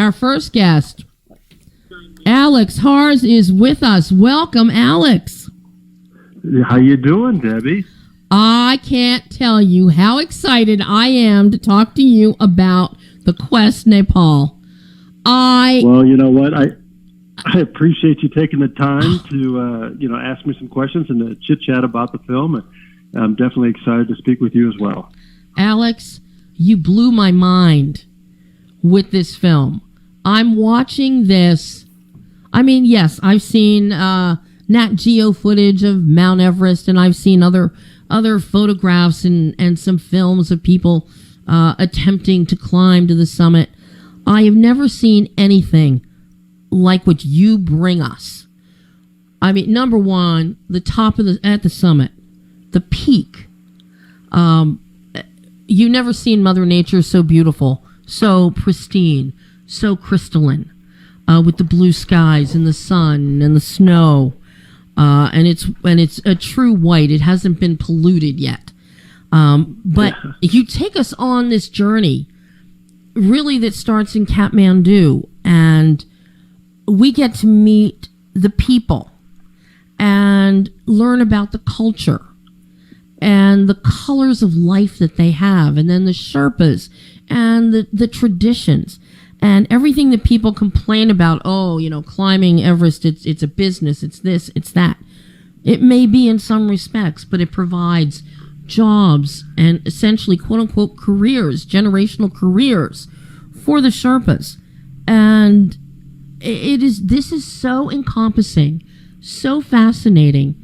our first guest. Alex Harz is with us. Welcome, Alex. How you doing, Debbie? I can't tell you how excited I am to talk to you about the Quest Nepal. Well, you know what? I appreciate you taking the time to ask me some questions and to chit chat about the film. And I'm definitely excited to speak with you as well. Alex, you blew my mind with this film. I'm watching this. I mean, yes, I've seen Nat Geo footage of Mount Everest, and I've seen other photographs and some films of people attempting to climb to the summit. I have never seen anything like what you bring us. I mean, number one, the top of at the summit, the peak. You've never seen Mother Nature so beautiful, so pristine, so crystalline, with the blue skies and the sun and the snow, and it's a true white. It hasn't been polluted yet. But you take us on this journey, really, that starts in Kathmandu, and we get to meet the people and learn about the culture and the colors of life that they have, and then the Sherpas and the traditions and everything that people complain about. Oh, climbing Everest, it's a business, it's this, it's that. It may be in some respects, but it provides jobs and essentially quote unquote careers, generational careers for the Sherpas. And this is so encompassing, so fascinating,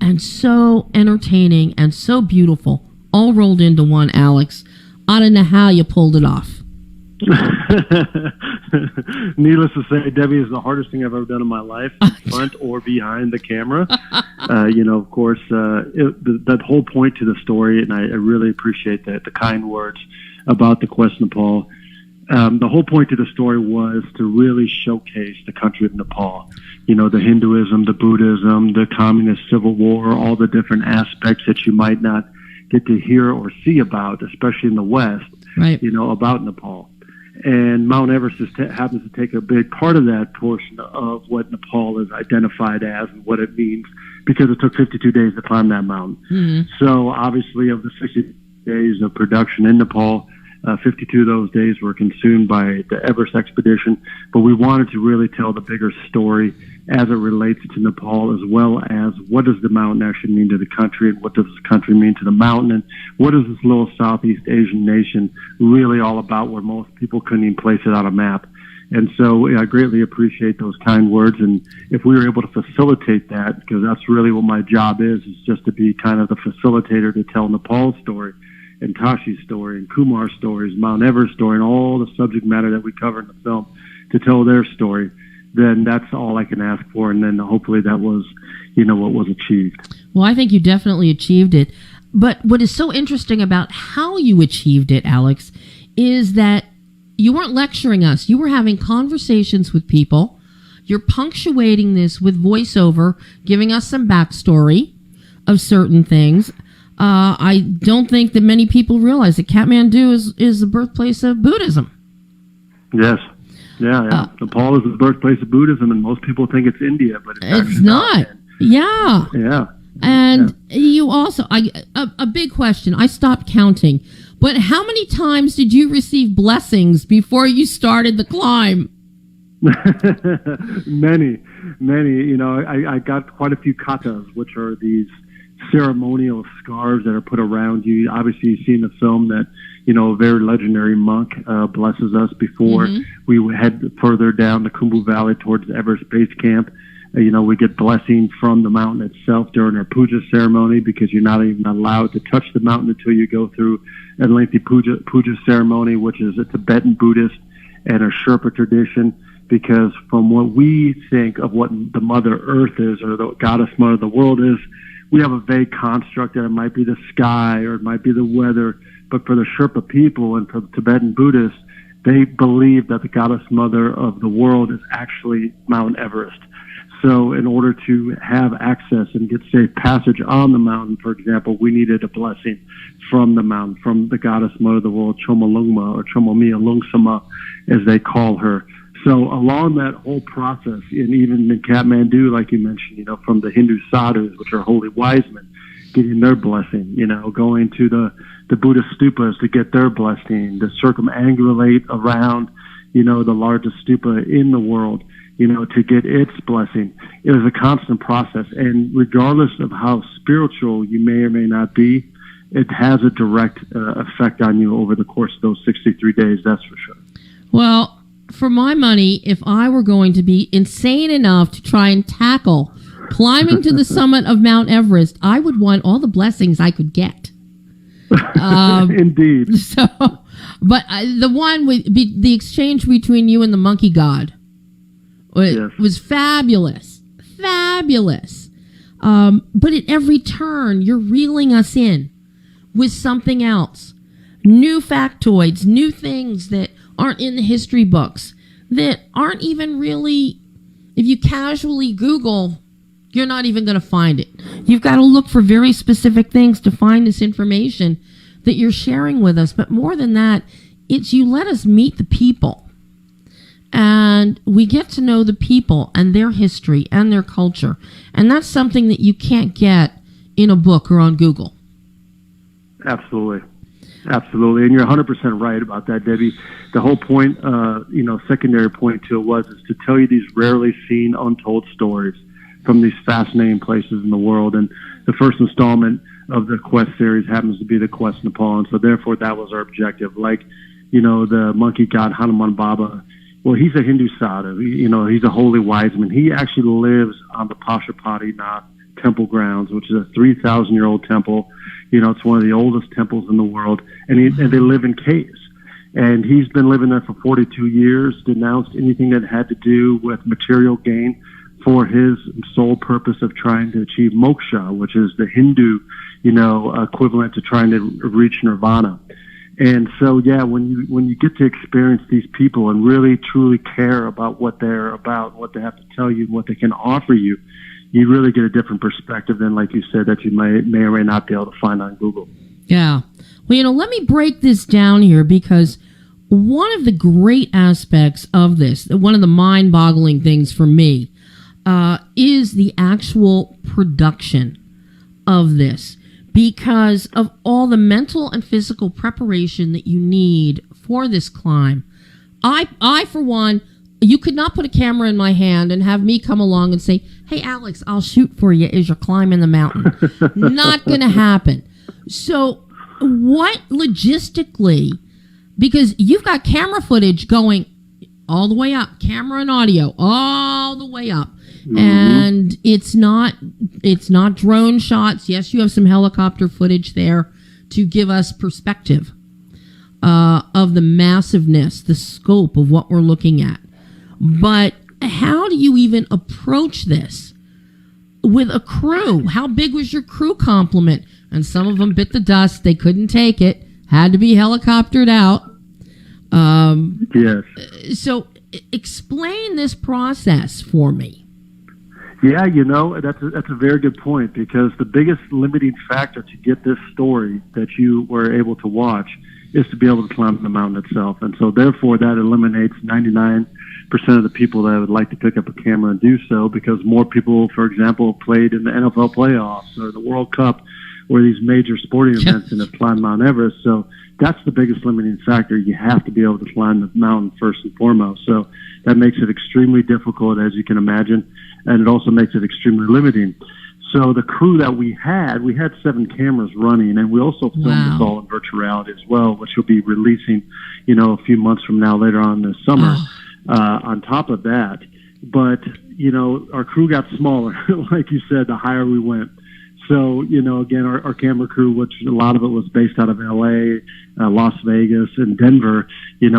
and so entertaining and so beautiful, all rolled into one, Alex. I don't know how you pulled it off. Needless to say, Debbie, is the hardest thing I've ever done in my life, front or behind the camera. Of course, that whole point to the story, and I really appreciate the kind words about the Quest Nepal. The whole point to the story was to really showcase the country of Nepal. The Hinduism, the Buddhism, the communist civil war, all the different aspects that you might not get to hear or see about, especially in the West, right. About Nepal. And Mount Everest happens to take a big part of that portion of what Nepal is identified as and what it means, because it took 52 days to climb that mountain. Mm-hmm. So obviously, of the 60 days of production in Nepal, 52 of those days were consumed by the Everest expedition, but we wanted to really tell the bigger story as it relates to Nepal, as well as what does the mountain actually mean to the country, and what does the country mean to the mountain, and what is this little Southeast Asian nation really all about, where most people couldn't even place it on a map. And so I greatly appreciate those kind words, and if we were able to facilitate that, because that's really what my job is just to be kind of the facilitator to tell Nepal's story, and Tashi's story, and Kumar's stories, Mount Everest story, and all the subject matter that we cover in the film, to tell their story, then that's all I can ask for. And then hopefully that was, what was achieved. Well, I think you definitely achieved it. But what is so interesting about how you achieved it, Alex, is that you weren't lecturing us. You were having conversations with people. You're punctuating this with voiceover, giving us some backstory of certain things. I don't think that many people realize that Kathmandu is the birthplace of Buddhism. Yes. Yeah. Nepal is the birthplace of Buddhism, and most people think it's India, but it's not. Yeah. Yeah. And you also, a big question, I stopped counting, but how many times did you receive blessings before you started the climb? Many. I got quite a few katas, which are these ceremonial scarves that are put around you. Obviously, you've seen the film that, a very legendary monk blesses us before we head further down the Khumbu Valley towards the Everest Base Camp. We get blessing from the mountain itself during our puja ceremony, because you're not even allowed to touch the mountain until you go through a lengthy puja ceremony, which is a Tibetan Buddhist and a Sherpa tradition. Because from what we think of what the Mother Earth is, or the goddess mother of the world is, we have a vague construct that it might be the sky or it might be the weather. But for the Sherpa people and for the Tibetan Buddhists, they believe that the goddess mother of the world is actually Mount Everest. So in order to have access and get safe passage on the mountain, for example, we needed a blessing from the mountain, from the goddess mother of the world, Chomolungma, or Chomomia Lungsama, as they call her. So along that whole process, and even in Kathmandu, like you mentioned, from the Hindu sadhus, which are holy wise men, getting their blessing, going to the Buddhist stupas to get their blessing, to circumambulate around, the largest stupa in the world, to get its blessing. It was a constant process. And regardless of how spiritual you may or may not be, it has a direct effect on you over the course of those 63 days, that's for sure. Well, for my money, if I were going to be insane enough to try and tackle climbing to the summit of Mount Everest, I would want all the blessings I could get. Indeed. So, but the one with the exchange between you and the monkey god was fabulous, fabulous. But at every turn, you're reeling us in with something else, new factoids, new things that aren't in the history books, that aren't even really, if you casually Google, you're not even going to find it. You've got to look for very specific things to find this information that you're sharing with us. But more than that, it's you let us meet the people. And we get to know the people and their history and their culture. And that's something that you can't get in a book or on Google. Absolutely. Absolutely. And you're 100% right about that, Debbie. The whole point, secondary point to it is to tell you these rarely seen, untold stories from these fascinating places in the world. And the first installment of the Quest series happens to be the Quest Nepal. And so therefore that was our objective. Like, the monkey god Hanuman Baba, well, he's a Hindu sadhu. He's a holy wise man. He actually lives on the Pashupatinath temple grounds, which is a 3,000-year-old temple. It's one of the oldest temples in the world, and they live in caves. And he's been living there for 42 years, denounced anything that had to do with material gain for his sole purpose of trying to achieve moksha, which is the Hindu, equivalent to trying to reach nirvana. And so, when you get to experience these people and really truly care about what they're about, what they have to tell you, what they can offer you, you really get a different perspective than, like you said, that you may or may not be able to find on Google. Yeah. Well, let me break this down here, because one of the great aspects of this, one of the mind-boggling things for me, is the actual production of this, because of all the mental and physical preparation that you need for this climb. I for one, you could not put a camera in my hand and have me come along and say, "Hey, Alex, I'll shoot for you as you're climbing the mountain." Not going to happen. So what logistically, because you've got camera footage going all the way up, camera and audio all the way up. Mm-hmm. And it's not drone shots. Yes, you have some helicopter footage there to give us perspective of the massiveness, the scope of what we're looking at. But how do you even approach this with a crew? How big was your crew complement? And some of them bit the dust. They couldn't take it. Had to be helicoptered out. Yes. So explain this process for me. Yeah, that's a very good point, because the biggest limiting factor to get this story that you were able to watch is to be able to climb the mountain itself. And so therefore that eliminates 99% of the people that would like to pick up a camera and do so, because more people, for example, played in the NFL playoffs or the World Cup or these major sporting events and have climbed Mount Everest. So that's the biggest limiting factor. You have to be able to climb the mountain first and foremost. So that makes it extremely difficult, as you can imagine, and it also makes it extremely limiting. So the crew that we had 7 cameras running, and we also filmed this all in virtual reality as well, which we'll be releasing, a few months from now later on this summer. On top of that, but our crew got smaller, like you said, the higher we went. So again, our camera crew, which a lot of it was based out of LA, Las Vegas, and Denver. It's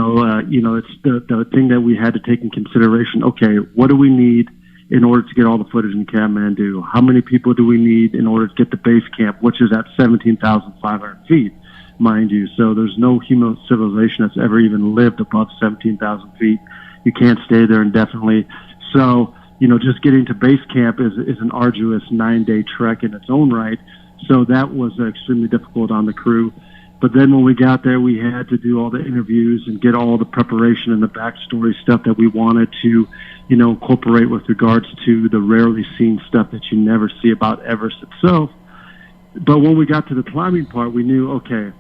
the thing that we had to take in consideration. Okay, what do we need in order to get all the footage in Kathmandu? How many people do we need in order to get the base camp, which is at 17,500 feet, mind you? So there's no human civilization that's ever even lived above 17,000 feet. You can't stay there indefinitely. So, just getting to base camp is an arduous 9-day trek in its own right. So that was extremely difficult on the crew. But then when we got there, we had to do all the interviews and get all the preparation and the backstory stuff that we wanted to, incorporate with regards to the rarely seen stuff that you never see about Everest itself. But when we got to the climbing part, we knew, okay,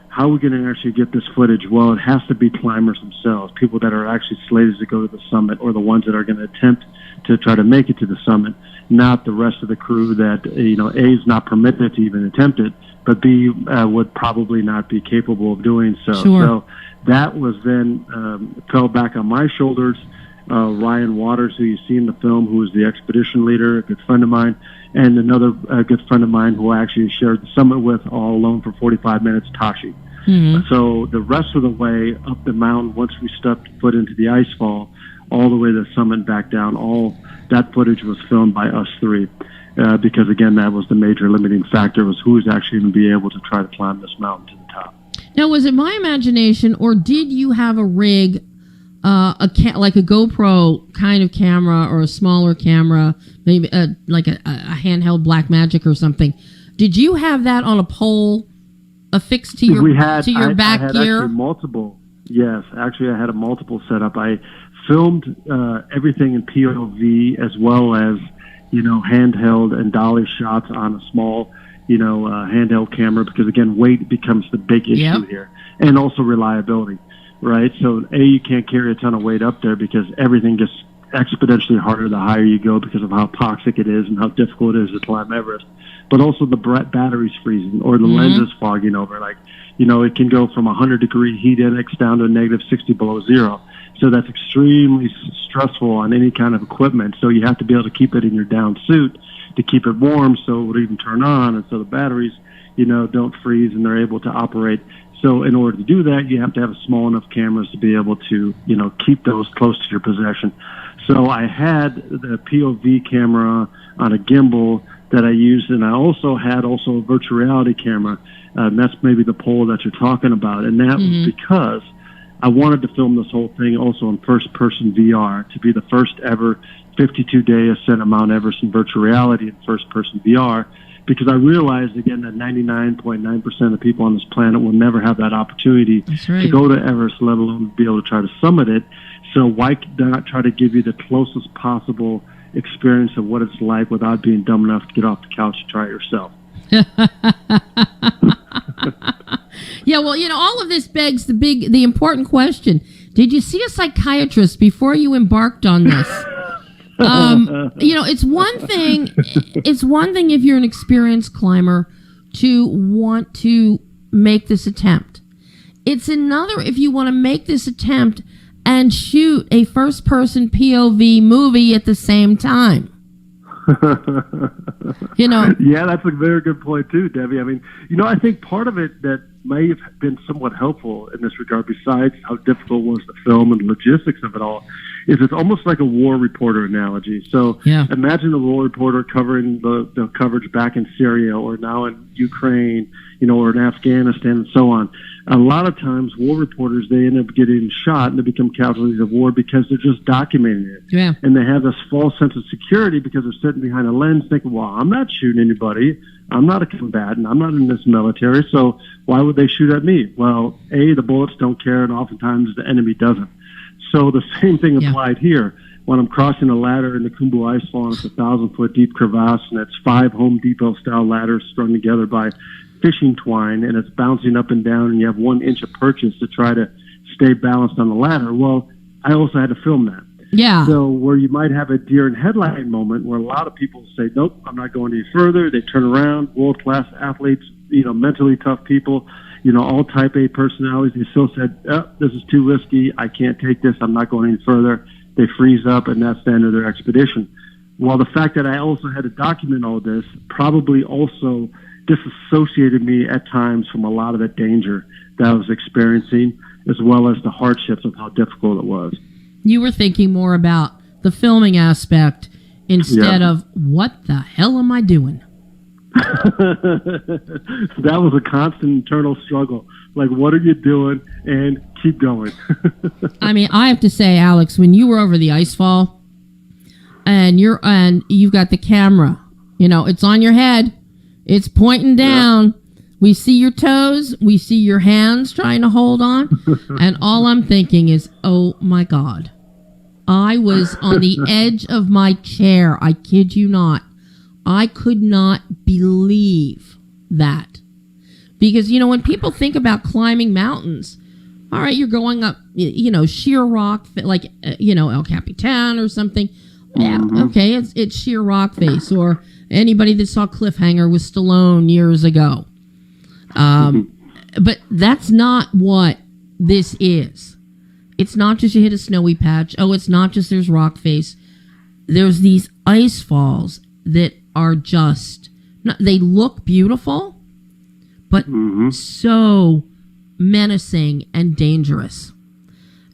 how are we going to actually get this footage? Well, it has to be climbers themselves, people that are actually slated to go to the summit, or the ones that are going to attempt to try to make it to the summit, not the rest of the crew that, A, is not permitted to even attempt it, but B, would probably not be capable of doing so. Sure. So that was then fell back on my shoulders. Ryan Waters, who you see in the film, who was the expedition leader, a good friend of mine, and another good friend of mine who I actually shared the summit with all alone for 45 minutes, Tashi. Mm-hmm. So the rest of the way up the mountain, once we stepped foot into the ice fall, all the way to the summit and back down, all that footage was filmed by us three. Because, again, that was the major limiting factor, was who was actually going to be able to try to climb this mountain to the top. Now, was it my imagination, or did you have a rig, like a GoPro kind of camera or a smaller camera, maybe like a handheld Blackmagic or something? Did you have that on a pole affixed to your back gear? Actually multiple. Yes, actually I had a multiple setup. I filmed everything in POV as well as handheld and dolly shots on a small, handheld camera, because again, weight becomes the big issue here, and also reliability, right? So you can't carry a ton of weight up there because everything gets exponentially harder the higher you go because of how toxic it is and how difficult it is to climb Everest. But also the battery's freezing, or the lens is fogging over. Like, it can go from 100-degree heat index down to negative 60 below zero. So that's extremely stressful on any kind of equipment. So you have to be able to keep it in your down suit to keep it warm so it would even turn on, and so the batteries, don't freeze and they're able to operate. So in order to do that, you have to have small enough cameras to be able to, keep those close to your possession. So I had the POV camera on a gimbal that I used, and I also had a virtual reality camera. And that's maybe the pole that you're talking about. And that was because I wanted to film this whole thing also in first-person VR, to be the first ever 52-day ascent of Mount Everest in virtual reality in first-person VR, because I realized, again, that 99.9% of people on this planet will never have that opportunity to go to Everest, let alone be able to try to summit it. So why not try to give you the closest possible experience of what it's like without being dumb enough to get off the couch and try it yourself? Yeah, well, all of this begs the important question. Did you see a psychiatrist before you embarked on this? It's one thing if you're an experienced climber to want to make this attempt. It's another if you want to make this attempt and shoot a first-person POV movie at the same time. Yeah, that's a very good point too, Debbie. I mean, I think part of it that may have been somewhat helpful in this regard, besides how difficult it was to film and the logistics of it all, is it's almost like a war reporter analogy. So imagine a war reporter covering the coverage back in Syria, or now in Ukraine, or in Afghanistan and so on. A lot of times war reporters, they end up getting shot and they become casualties of war because they're just documenting it. Yeah. And they have this false sense of security because they're sitting behind a lens thinking, well, I'm not shooting anybody. I'm not a combatant. I'm not in this military. So why would they shoot at me? Well, A, the bullets don't care, and oftentimes the enemy doesn't. So the same thing applied here. When I'm crossing a ladder in the Khumbu Icefall, and it's 1,000-foot deep crevasse, and it's 5 Home Depot-style ladders strung together by fishing twine, and it's bouncing up and down, and you have 1 inch of purchase to try to stay balanced on the ladder. Well, I also had to film that. Yeah. So where you might have a deer in headlight moment where a lot of people say, nope, I'm not going any further. They turn around, world-class athletes, mentally tough people, all type A personalities. They still said, oh, this is too risky. I can't take this. I'm not going any further. They freeze up, and that's the end of their expedition. Well, the fact that I also had to document all this probably also disassociated me at times from a lot of the danger that I was experiencing, as well as the hardships of how difficult it was. You were thinking more about the filming aspect instead of what the hell am I doing? So that was a constant internal struggle. Like, what are you doing? And keep going. I mean, I have to say, Alex, when you were over the icefall and you've got the camera, it's on your head, it's pointing down. We see your toes. We see your hands trying to hold on. And all I'm thinking is, oh, my God. I was on the edge of my chair. I kid you not. I could not believe that. Because, when people think about climbing mountains, all right, you're going up, sheer rock, like, El Capitan or something. Yeah, okay, it's sheer rock face. Or anybody that saw Cliffhanger with Stallone years ago. But that's not what this is. It's not just you hit a snowy patch. Oh, it's not just there's rock face. There's these ice falls that are they look beautiful, but so menacing and dangerous.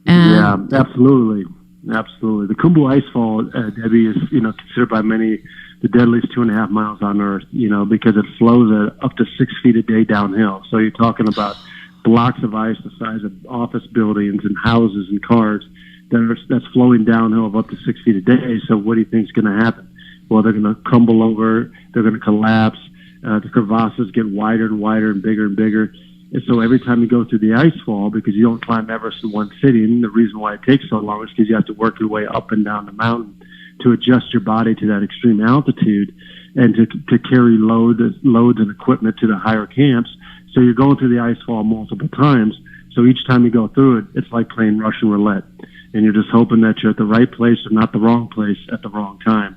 And yeah, absolutely. The Khumbu Icefall, Debbie, is considered by many the deadliest 2.5 miles on Earth. Because it flows at up to 6 feet a day downhill. So you're talking about blocks of ice the size of office buildings and houses and cars that's flowing downhill of up to 6 feet a day. So what do you think is going to happen? Well, they're going to crumble over. They're going to collapse. The crevasses get wider and wider and bigger and bigger. And so every time you go through the ice fall, because you don't climb Everest in one sitting, the reason why it takes so long is because you have to work your way up and down the mountain to adjust your body to that extreme altitude and to carry loads and equipment to the higher camps. So you're going through the ice fall multiple times. So each time you go through it, it's like playing Russian roulette. And you're just hoping that you're at the right place or not the wrong place at the wrong time.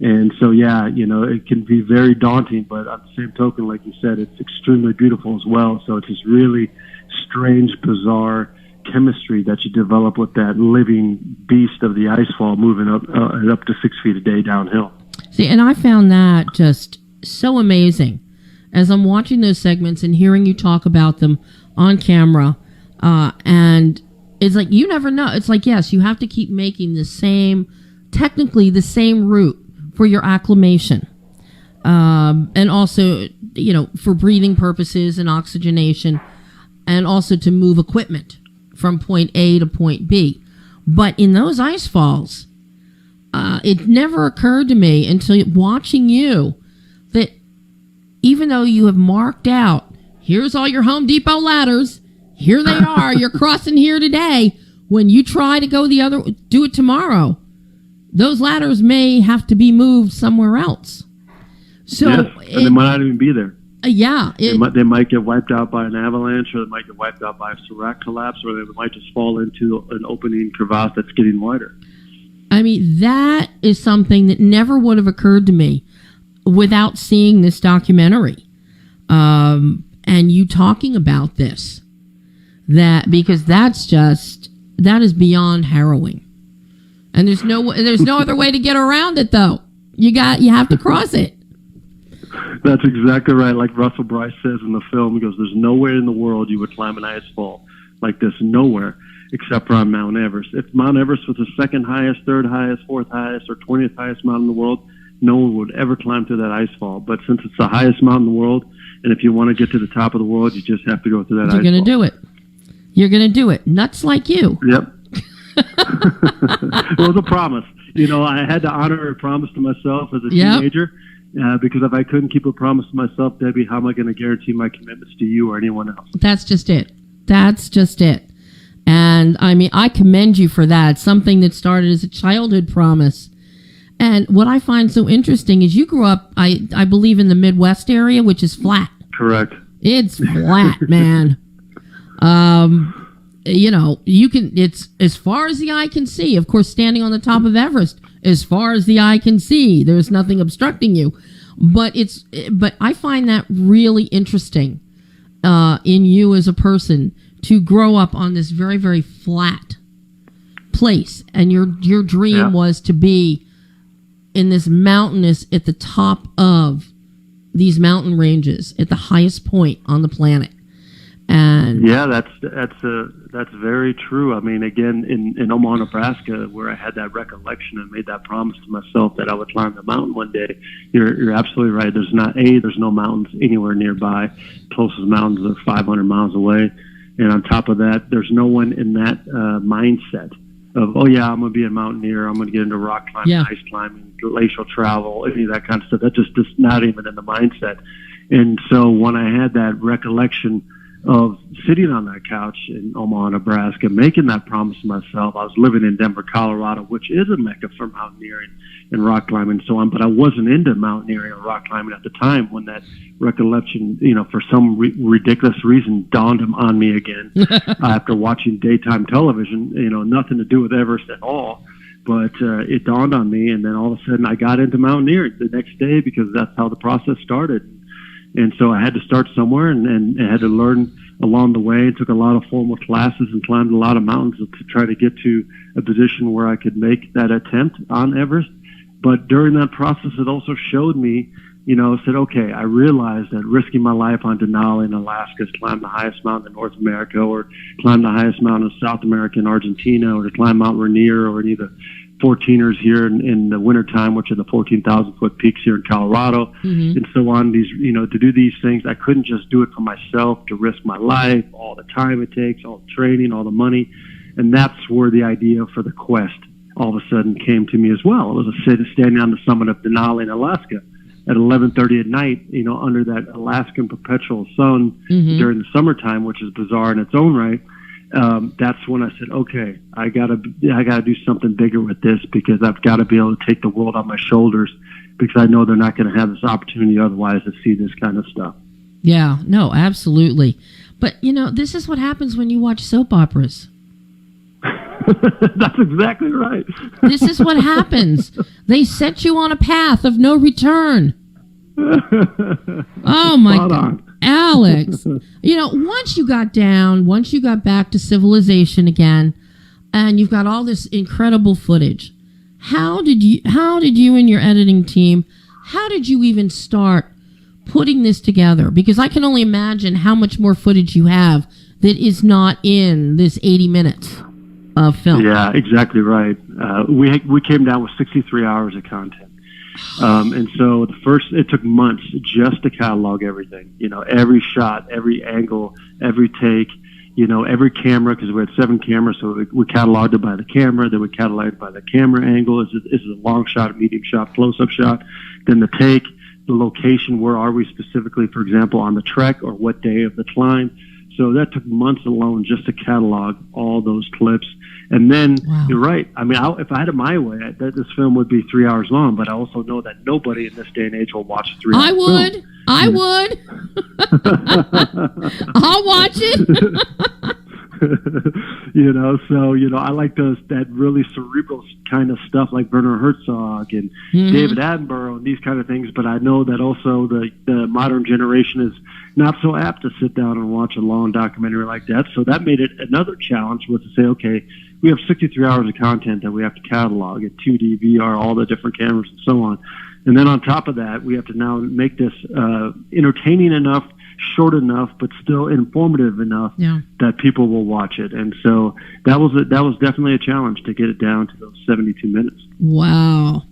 And so, it can be very daunting, but on the same token, like you said, it's extremely beautiful as well. So it's this really strange, bizarre chemistry that you develop with that living beast of the icefall moving up to 6 feet a day downhill. See, and I found that just so amazing. As I'm watching those segments and hearing you talk about them on camera, and it's like, you never know. It's like, yes, you have to keep making technically the same route for your acclimation. And also, for breathing purposes and oxygenation, and also to move equipment from point A to point B. But in those ice falls, it never occurred to me until watching you that even though you have marked out, here's all your Home Depot ladders, here they are, you're crossing here today, when you try to go do it tomorrow, those ladders may have to be moved somewhere else. So yes, and they might not even be there. They might get wiped out by an avalanche, or they might get wiped out by a Serac collapse, or they might just fall into an opening crevasse that's getting wider. I mean, that is something that never would have occurred to me without seeing this documentary. And you talking about this. Because that is beyond harrowing. And there's no other way to get around it, though. You have to cross it. That's exactly right. Like Russell Bryce says in the film, he goes, there's nowhere in the world you would climb an ice fall like this, nowhere, except for on Mount Everest. If Mount Everest was the second highest, third highest, fourth highest, or 20th highest mountain in the world, no one would ever climb through that ice fall. But since it's the highest mountain in the world, and if you want to get to the top of the world, you just have to go through that ice fall. You're going to do it. You're going to do it. Nuts like you. Yep. It was a promise. I had to honor a promise to myself as a teenager. Because if I couldn't keep a promise to myself, Debbie, how am I going to guarantee my commitments to you or anyone else? That's just it. And I mean, I commend you for that. It's something that started as a childhood promise. And what I find so interesting is you grew up, I believe, in the Midwest area, which is flat. Correct. It's flat, man. It's as far as the eye can see. Of course, standing on the top of Everest, as far as the eye can see, there's nothing obstructing you. But I find that really interesting in you as a person to grow up on this very, very flat place, and your dream was to be in this mountainous at the top of these mountain ranges at the highest point on the planet. And that's very true. I mean, again, in Omaha, Nebraska, where I had that recollection and made that promise to myself that I would climb the mountain one day, you're absolutely right. There's no mountains anywhere nearby. Closest mountains are 500 miles away. And on top of that, there's no one in that mindset of, I'm going to be a mountaineer, I'm going to get into rock climbing, ice climbing, glacial travel, any of that kind of stuff. That's just not even in the mindset. And so when I had that recollection of sitting on that couch in Omaha, Nebraska, making that promise to myself, I was living in Denver, Colorado, which is a mecca for mountaineering and rock climbing and so on, but I wasn't into mountaineering or rock climbing at the time when that recollection, for some ridiculous reason, dawned on me again after watching daytime television, nothing to do with Everest at all. But it dawned on me, and then all of a sudden I got into mountaineering the next day because that's how the process started. And so I had to start somewhere and I had to learn along the way. I took a lot of formal classes and climbed a lot of mountains to try to get to a position where I could make that attempt on Everest. But during that process, it also showed me, said, okay, I realized that risking my life on Denali in Alaska to climb the highest mountain in North America, or climb the highest mountain in South America in Argentina, or to climb Mount Rainier, or any of the 14ers here in the wintertime, which are the 14,000-foot peaks here in Colorado, and so on. These, to do these things, I couldn't just do it for myself, to risk my life, all the time it takes, all the training, all the money. And that's where the idea for the quest all of a sudden came to me as well. It was standing on the summit of Denali in Alaska at 11:30 at night, under that Alaskan perpetual sun during the summertime, which is bizarre in its own right. That's when I said, okay, I gotta do something bigger with this, because I've got to be able to take the world on my shoulders, because I know they're not going to have this opportunity otherwise to see this kind of stuff. Yeah, no, absolutely. But, this is what happens when you watch soap operas. That's exactly right. This is what happens. They set you on a path of no return. Oh, my God. Alex, once you got back to civilization again, and you've got all this incredible footage, how did you and your editing team, how did you even start putting this together? Because I can only imagine how much more footage you have that is not in this 80 minutes of film. Yeah, exactly right. We came down with 63 hours of content. And so it took months just to catalog everything, every shot, every angle, every take, every camera, because we had 7 cameras. So we cataloged it by the camera, then we cataloged it by the camera angle. Is it a long shot, medium shot, close-up shot? Then the take, the location, where are we specifically, for example, on the trek, or what day of the climb. So that took months alone just to catalog all those clips. And then, wow. You're right. I mean, if I had it my way, this film would be 3 hours long, but I also know that nobody in this day and age will watch a 3 hour film. I would. I'll watch it. I like that really cerebral kind of stuff, like Werner Herzog and David Attenborough and these kind of things. But I know that also the modern generation is not so apt to sit down and watch a long documentary like that. So that made it another challenge, was to say, okay, we have 63 hours of content that we have to catalog at 2D, VR, all the different cameras and so on. And then on top of that, we have to now make this entertaining enough, short enough, but still informative enough that people will watch it. And so that was definitely a challenge to get it down to those 72 minutes. Wow.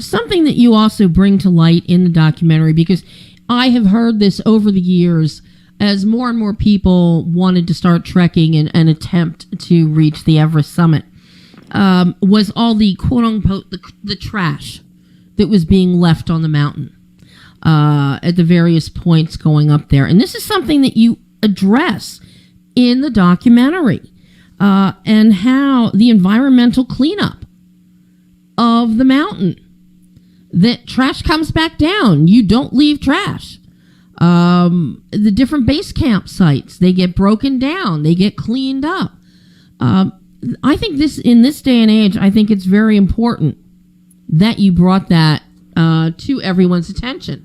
Something that you also bring to light in the documentary, because I have heard this over the years as more and more people wanted to start trekking and attempt to reach the Everest summit, was all the quote-unquote the trash that was being left on the mountain at the various points going up there. And this is something that you address in the documentary, and how the environmental cleanup of the mountain, that trash comes back down. You don't leave trash. The different base camp sites, they get broken down, they get cleaned up. I think in this day and age, I think it's very important that you brought that to everyone's attention.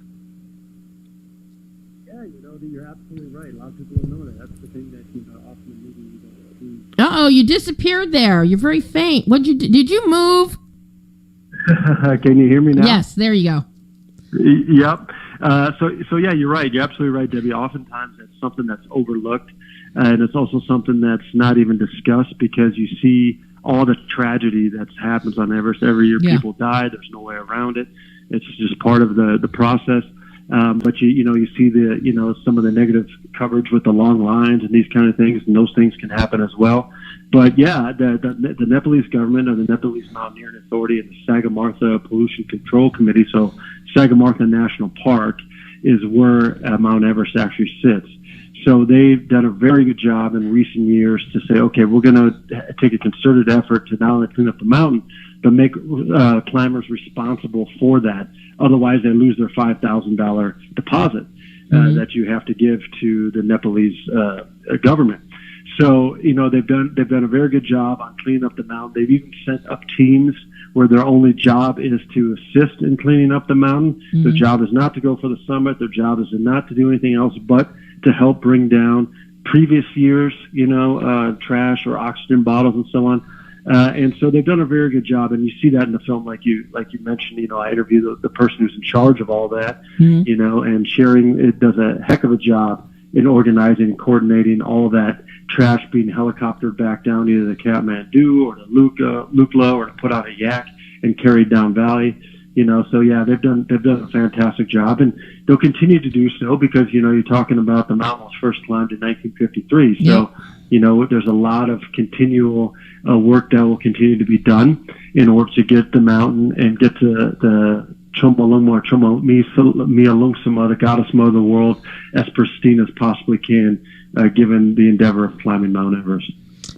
Yeah, you're absolutely right. A lot of people don't know that. That's the thing that often in movies you don't do. Uh-oh, you disappeared there. You're very faint. Did you move? Can you hear me now? Yes, there you go. Yep. So yeah, you're right. You're absolutely right, Debbie. Oftentimes it's something that's overlooked, and it's also something that's not even discussed, because you see all the tragedy that happens on Everest. Every year people die. There's no way around it. It's just part of the process. But you see some of the negative coverage with the long lines and these kind of things, and those things can happen as well. But yeah, the Nepalese government, or the Nepalese Mountaineering Authority, and the Sagarmatha Pollution Control Committee, so Sagarmatha National Park, is where Mount Everest actually sits. So they've done a very good job in recent years to say, okay, we're going to take a concerted effort to not only clean up the mountain, but make climbers responsible for that. Otherwise, they lose their $5,000 deposit that you have to give to the Nepalese government. So, they've done a very good job on cleaning up the mountain. They've even sent up teams where their only job is to assist in cleaning up the mountain. Their job is not to go for the summit. Their job is not to do anything else but to help bring down previous years, trash or oxygen bottles and so on. And so they've done a very good job, and you see that in the film, like you mentioned. I interview the person who's in charge of all that, and sharing. It does a heck of a job in organizing and coordinating all of that trash being helicoptered back down either to Kathmandu or to Lukla or to put out a yak and carried down valley. So yeah, they've done a fantastic job, and they'll continue to do so because you're talking about the mountain was first climbed in 1953. So there's a lot of continual work that will continue to be done in order to get the mountain and get to the Chomolungma, Mialungsama, the goddess mother of the world, as pristine as possibly can, given the endeavor of climbing Mount Everest.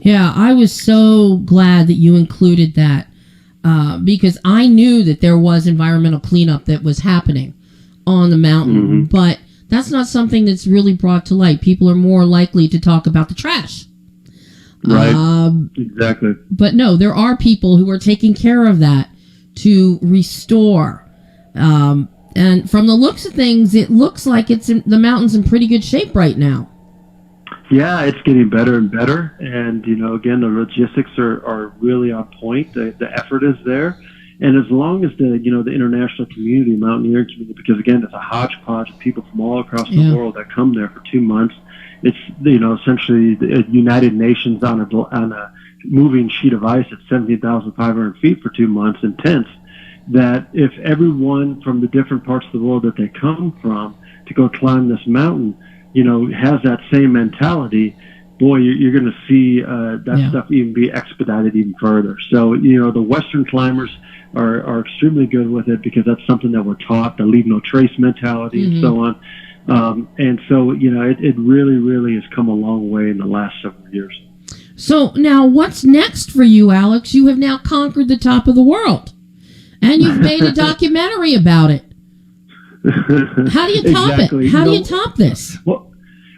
Yeah, I was so glad that you included that. Because I knew that there was environmental cleanup that was happening on the mountain, but that's not something that's really brought to light. People are more likely to talk about the trash. Right, exactly. But no, there are people who are taking care of that to restore. And from the looks of things, it looks like the mountain's in pretty good shape right now. Yeah, it's getting better and better. And, again, the logistics are really on point. The effort is there. And as long as the international community, mountaineering community, because, again, it's a hodgepodge of people from all across the world that come there for 2 months. It's, essentially the United Nations on a moving sheet of ice at 17,500 feet for 2 months in tents, that if everyone from the different parts of the world that they come from to go climb this mountain, has that same mentality, boy, you're going to see that stuff even be expedited even further. So, the Western climbers are extremely good with it because that's something that we're taught, the leave no trace mentality and so on. And so, it really, really has come a long way in the last several years. So now what's next for you, Alex? You have now conquered the top of the world, and you've made a documentary about it. How do you top it? How do you top this? Well,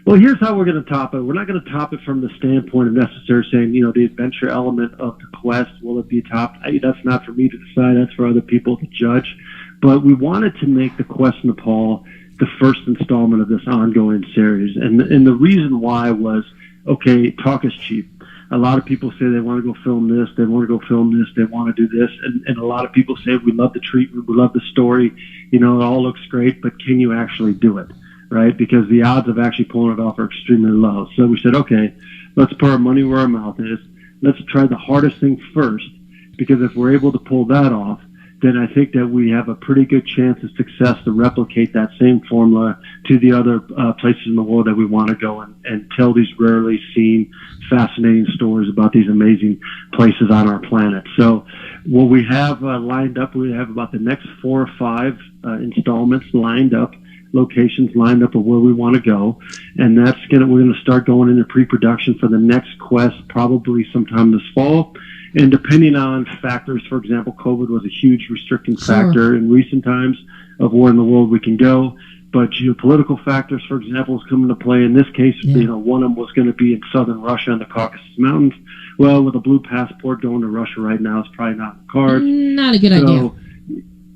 here's how we're going to top it. We're not going to top it from the standpoint of necessarily saying, the adventure element of the quest, will it be topped? That's not for me to decide. That's for other people to judge. But we wanted to make the Quest Nepal the first installment of this ongoing series. And the reason why was, okay, talk is cheap. A lot of people say they want to go film this, they want to go film this, they want to do this. And a lot of people say, we love the treatment, we love the story, it all looks great, but can you actually do it? Right? Because the odds of actually pulling it off are extremely low. So we said, okay, let's put our money where our mouth is. Let's try the hardest thing first, because if we're able to pull that off, then I think that we have a pretty good chance of success to replicate that same formula to the other places in the world that we want to go and tell these rarely seen, fascinating stories about these amazing places on our planet. So what we have lined up, we have about the next 4 or 5 installments lined up, locations lined up of where we want to go, and we're going to start going into pre-production for the next quest probably sometime this fall. And depending on factors, for example, COVID was a huge restricting factor in recent times of where in the world we can go. But geopolitical factors, for example, is coming to play. In this case, one of them was going to be in southern Russia in the Caucasus Mountains. Well, with a blue passport, going to Russia right now is probably not in the cards. Not a good idea.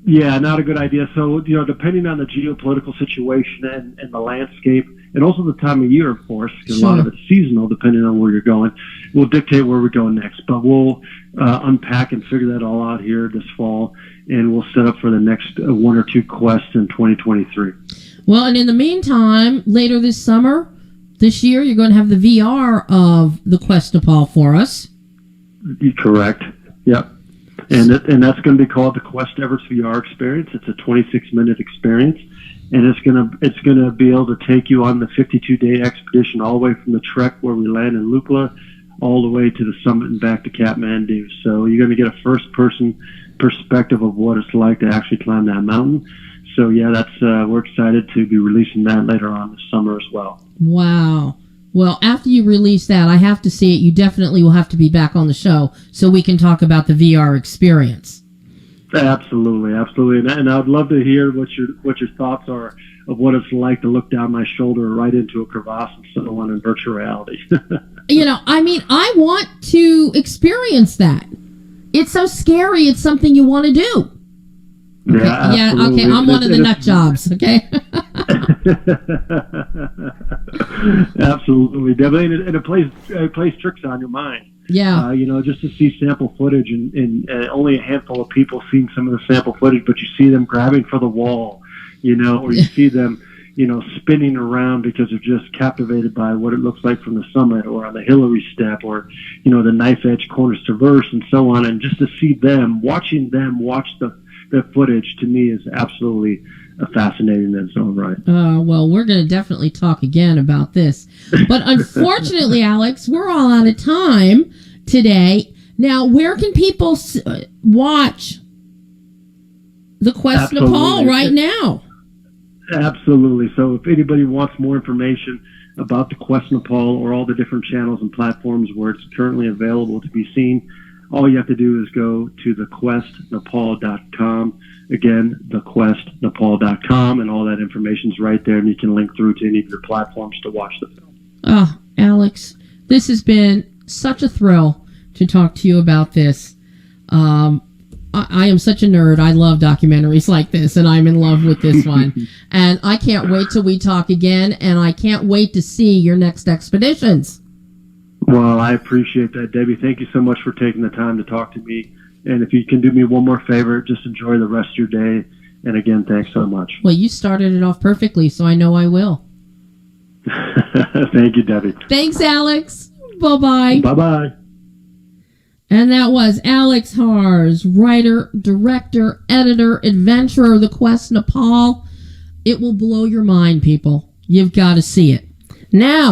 Yeah, not a good idea. So, depending on the geopolitical situation and the landscape, and also the time of year, of course, because a lot of it's seasonal, depending on where you're going, will dictate where we go next. But we'll unpack and figure that all out here this fall, and we'll set up for the next 1 or 2 quests in 2023. Well, and in the meantime, later this year, you're going to have the VR of the Quest Nepal for us. Correct. Yep. And that's going to be called the Quest Everest VR experience. It's a 26-minute experience, and it's going to be able to take you on the 52-day expedition all the way from the trek where we land in Lukla all the way to the summit and back to Kathmandu. So you're going to get a first-person perspective of what it's like to actually climb that mountain. So yeah, that's we're excited to be releasing that later on this summer as well. Wow. Well, after you release that, I have to see it. You definitely will have to be back on the show so we can talk about the VR experience. Absolutely, absolutely, and I'd love to hear what your thoughts are of what it's like to look down my shoulder right into a crevasse and so on in virtual reality. I want to experience that. It's so scary. It's something you want to do. Yeah, yeah. Okay, I'm one of the nut jobs. Okay. Absolutely, definitely, and it plays tricks on your mind. Yeah. Just to see sample footage and only a handful of people seeing some of the sample footage, but you see them grabbing for the wall, or you see them, spinning around because they're just captivated by what it looks like from the summit or on the Hillary step or, the knife edge cornice traverse and so on. And just to see watching them watch the footage, to me, is absolutely fascinating in its own right. Well, we're going to definitely talk again about this. But unfortunately, Alex, we're all out of time today. Now, where can people watch the Quest Nepal right now? Absolutely. So if anybody wants more information about the Quest Nepal or all the different channels and platforms where it's currently available to be seen, all you have to do is go to thequestnepal.com. Again, thequestnepal.com, and all that information's right there, and you can link through to any of your platforms to watch the film. Oh, Alex, this has been such a thrill to talk to you about this. I am such a nerd. I love documentaries like this, and I'm in love with this one. And I can't wait till we talk again, and I can't wait to see your next expeditions. Well, I appreciate that, Debbie. Thank you so much for taking the time to talk to me. And if you can do me one more favor, just enjoy the rest of your day. And again, thanks so much. Well, you started it off perfectly, so I know I will. Thank you, Debbie. Thanks, Alex. Bye-bye. Bye-bye. And that was Alex Harz, writer, director, editor, adventurer of the Quest Nepal. It will blow your mind, people. You've got to see it. Now,